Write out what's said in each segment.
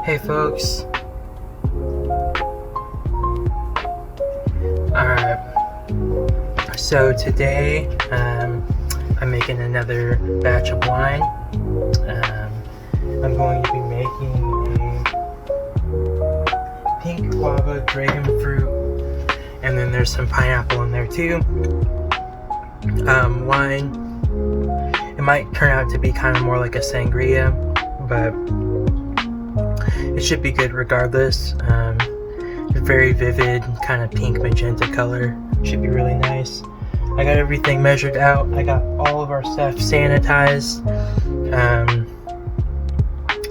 Hey folks. Alright, so today I'm making another batch of wine. I'm going to be making a pink guava dragon fruit, and then there's some pineapple in there too. Wine, it might turn out to be kind of more like a sangria, but it should be good regardless. Very vivid, kind of pink magenta color. Should be really nice. I got everything measured out. I got all of our stuff sanitized.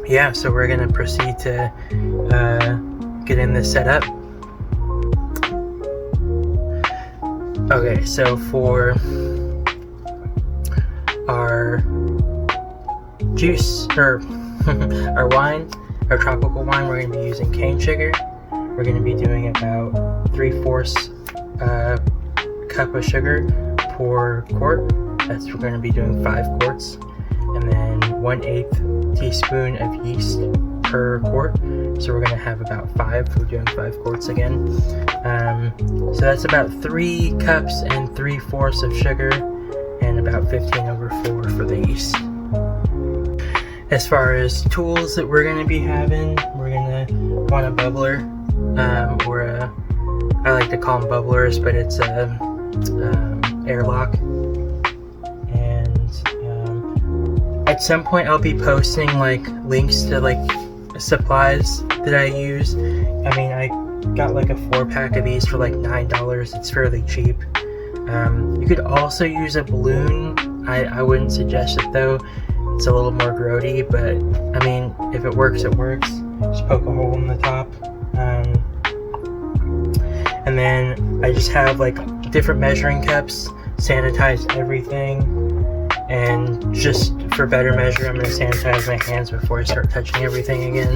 Yeah, so we're gonna proceed to getting this set up. Okay, so for our juice, or our wine, our tropical wine, we're going to be using cane sugar. We're going to be doing about 3/4 cup of sugar per quart. We're going to be doing 5 quarts, and then 1/8 teaspoon of yeast per quart. So we're going to have about 5. We're doing 5 quarts again. So that's about 3 cups and 3/4 of sugar, and about 15/4 for the yeast. As far as tools that we're going to be having, we're going to want a bubbler, or I like to call them bubblers, but it's a airlock. And at some point I'll be posting like links to like supplies that I use. I mean, I got like a 4-pack of these for like $9. It's fairly cheap. You could also use a balloon. I wouldn't suggest it though. It's a little more grody, but I mean, if it works, it works. Just poke a hole in the top. And then I just have like different measuring cups, sanitize everything, and just for better measure, I'm going to sanitize my hands before I start touching everything again.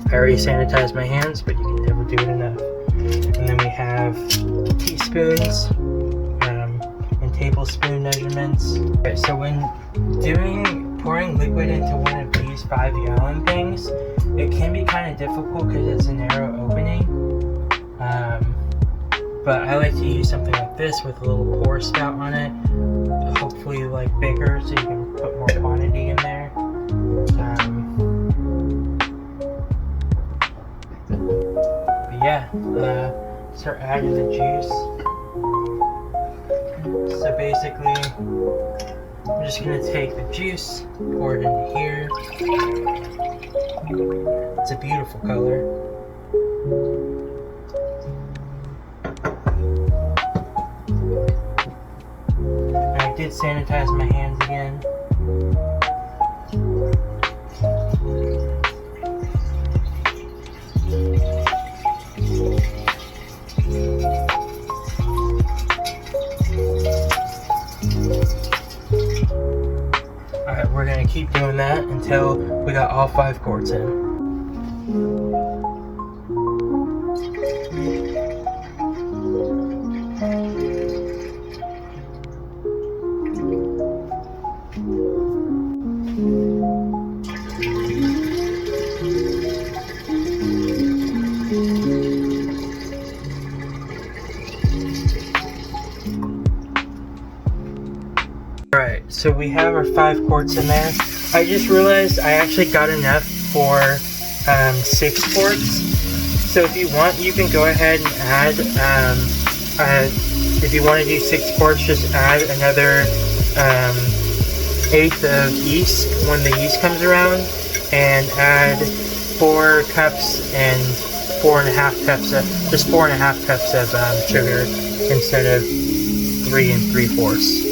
I already sanitized my hands, but you can never do it enough. And then we have teaspoons, tablespoon measurements. Okay, so when pouring liquid into one of these 5-gallon things, it can be kind of difficult because it's a narrow opening. But I like to use something like this with a little pour spout on it, hopefully like bigger so you can put more quantity in there. But yeah, start adding the juice. So basically, I'm just going to take the juice, pour it into here. It's a beautiful color. And I did sanitize my hands again. We're going to keep doing that until we got all 5 quarts in. Alright, so we have our 5 quarts in there. I just realized I actually got enough for 6 quarts. So if you want, you can go ahead and add, if you want to do 6 quarts, just add another 1/8 of yeast when the yeast comes around, and add 4 cups and 4.5 cups of, just 4.5 cups of sugar instead of 3 3/4.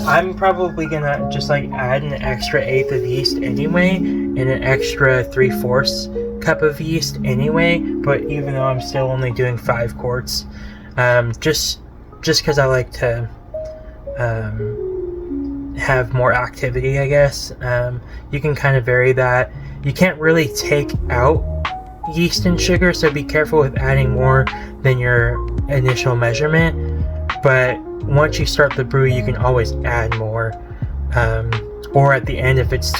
I'm probably gonna just like add an extra 1/8 of yeast anyway, and an extra 3/4 cup of yeast anyway, but even though I'm still only doing 5 quarts, just because I like to have more activity, I guess. You can kind of vary that. You can't really take out yeast and sugar, so be careful with adding more than your initial measurement. But once you start the brew, you can always add more. or at the end if it's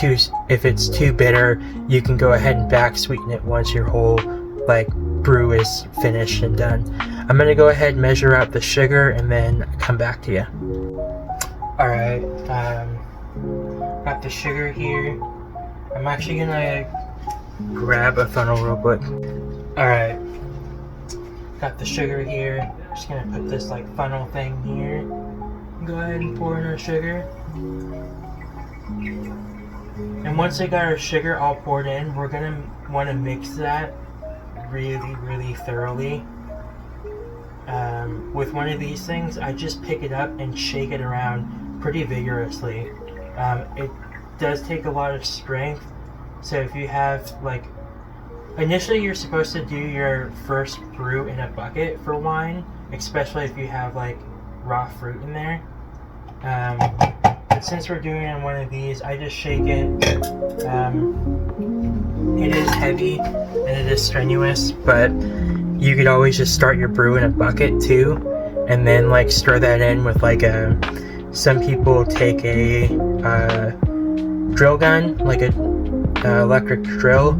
too bitter, you can go ahead and back sweeten it once your whole like brew is finished and done. I'm gonna go ahead and measure out the sugar and then come back to you. Alright, got the sugar here. I'm actually gonna grab a funnel real quick. Alright, got the sugar here. Just gonna put this like funnel thing here. Go ahead and pour in our sugar. And once I got our sugar all poured in, we're gonna want to mix that really thoroughly. With one of these things, I just pick it up and shake it around pretty vigorously. It does take a lot of strength, so if you have like, initially you're supposed to do your first brew in a bucket for wine, especially if you have like raw fruit in there. But since we're doing it in one of these, I just shake it. It is heavy and it is strenuous, but you could always just start your brew in a bucket too, and then like stir that in with like some people take a drill gun, like a electric drill,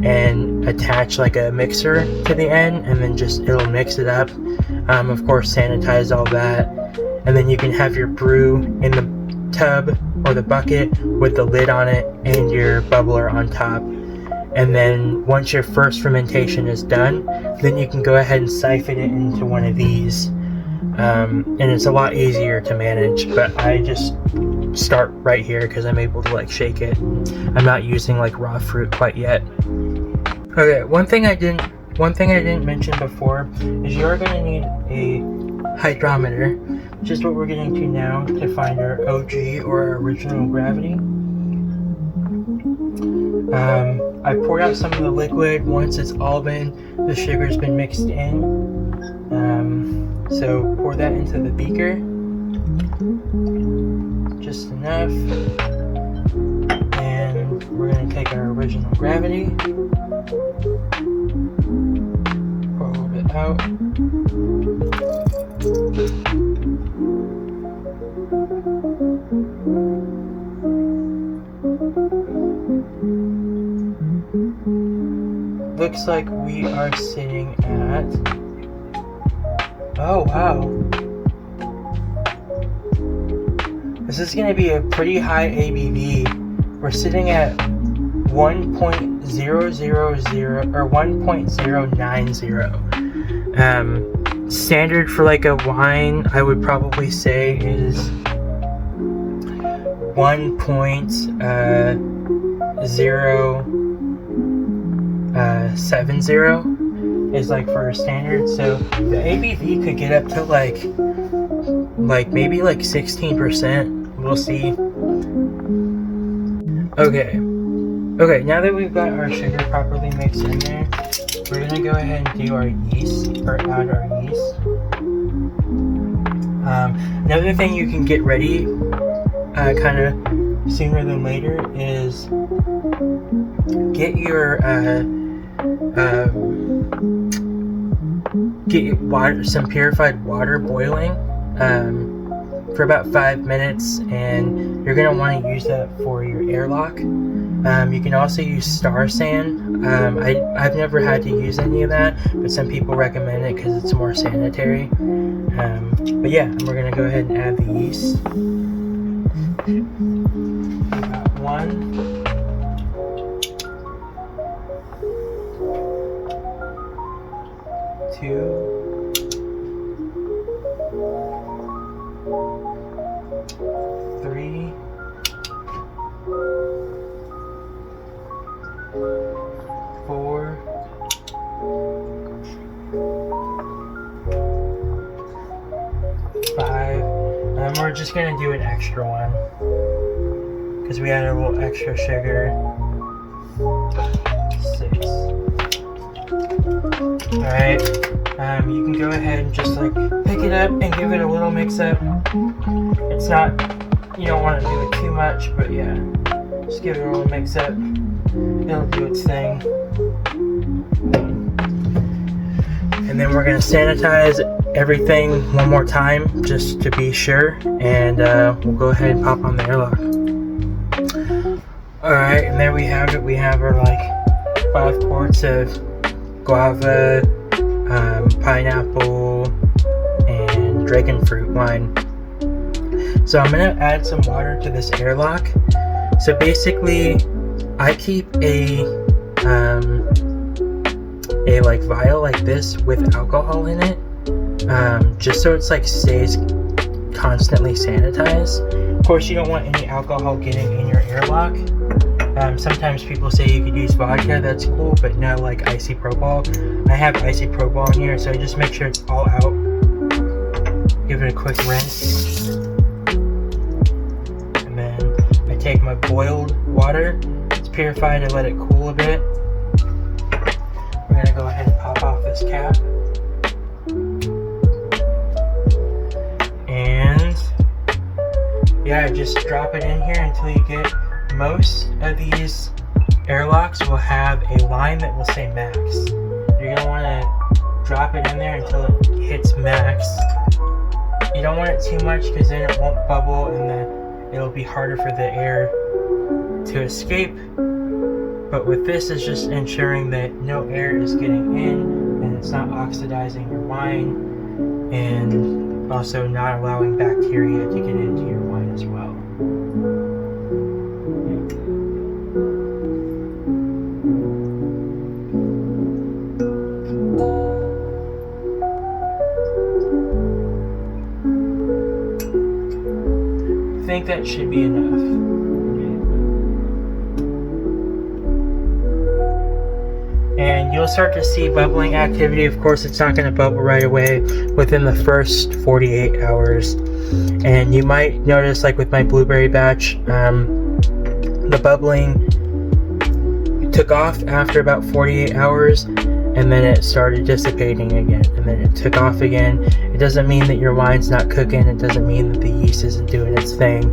and attach like a mixer to the end, and then just it'll mix it up. Of course, sanitize all that, and then you can have your brew in the tub or the bucket with the lid on it and your bubbler on top. And then once your first fermentation is done, then you can go ahead and siphon it into one of these. And it's a lot easier to manage, but I just start right here because I'm able to like shake it. I'm not using like raw fruit quite yet. Okay, one thing I didn't mention before is you are going to need a hydrometer, which is what we're getting to now to find our OG or our original gravity. I poured out some of the liquid once the sugar's been mixed in. So pour that into the beaker, just enough, and we're going to take our original gravity, pour a little bit out. Looks like we are sitting at, oh wow, this is going to be a pretty high ABV. We're sitting at 1.000 or 1.090. Standard for like a wine, I would probably say is 1.070 is like for a standard. So the ABV could get up to like maybe like 16%. We'll see. Okay, now that we've got our sugar properly mixed in there, we're gonna go ahead and do our yeast, or add our yeast. Another thing you can get ready kind of sooner than later is get your some purified water boiling for about 5 minutes, and you're gonna want to use that for your airlock. You can also use star sand. I've never had to use any of that, but some people recommend it because it's more sanitary. But yeah, we're gonna go ahead and add the yeast. About 1. 2. 3. 4. 5. And we're just gonna do an extra one because we added a little extra sugar. 6. Alright, you can go ahead and just like pick it up and give it a little mix up. It's not, you don't want to do it too much, but yeah, just give it a little mix up. It'll do its thing. And then we're going to sanitize everything one more time just to be sure, and we'll go ahead and pop on the airlock. Alright, and there we have it. We have our like 5 quarts of guava, pineapple, and dragon fruit wine. So I'm gonna add some water to this airlock. So basically, I keep a like vial like this with alcohol in it, just so it's like stays constantly sanitized. Of course, you don't want any alcohol getting in your airlock. Sometimes people say you could use vodka, that's cool, but no, like isopropyl. I have isopropyl in here, so I just make sure it's all out. Give it a quick rinse. And then I take my boiled water, it's purified, I let it cool a bit. We're gonna go ahead and pop off this cap. And yeah, just drop it in here until you get, most of these airlocks will have a line that will say max. You're gonna wanna drop it in there until it hits max. You don't want it too much because then it won't bubble and then it'll be harder for the air to escape. But with this, it's just ensuring that no air is getting in and it's not oxidizing your wine, and also not allowing bacteria to get into your wine as well. I think that should be enough. And you'll start to see bubbling activity. Of course, it's not going to bubble right away within the first 48 hours. And you might notice, like with my blueberry batch, the bubbling took off after about 48 hours, and then it started dissipating again, and then it took off again. It doesn't mean that your wine's not cooking. It doesn't mean that the yeast isn't doing its thing.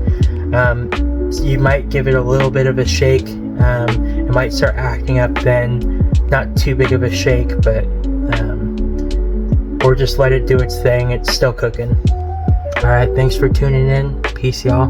So you might give it a little bit of a shake. It might start acting up then. Not too big of a shake, but or just let it do its thing. It's still cooking. Alright, thanks for tuning in. Peace, y'all.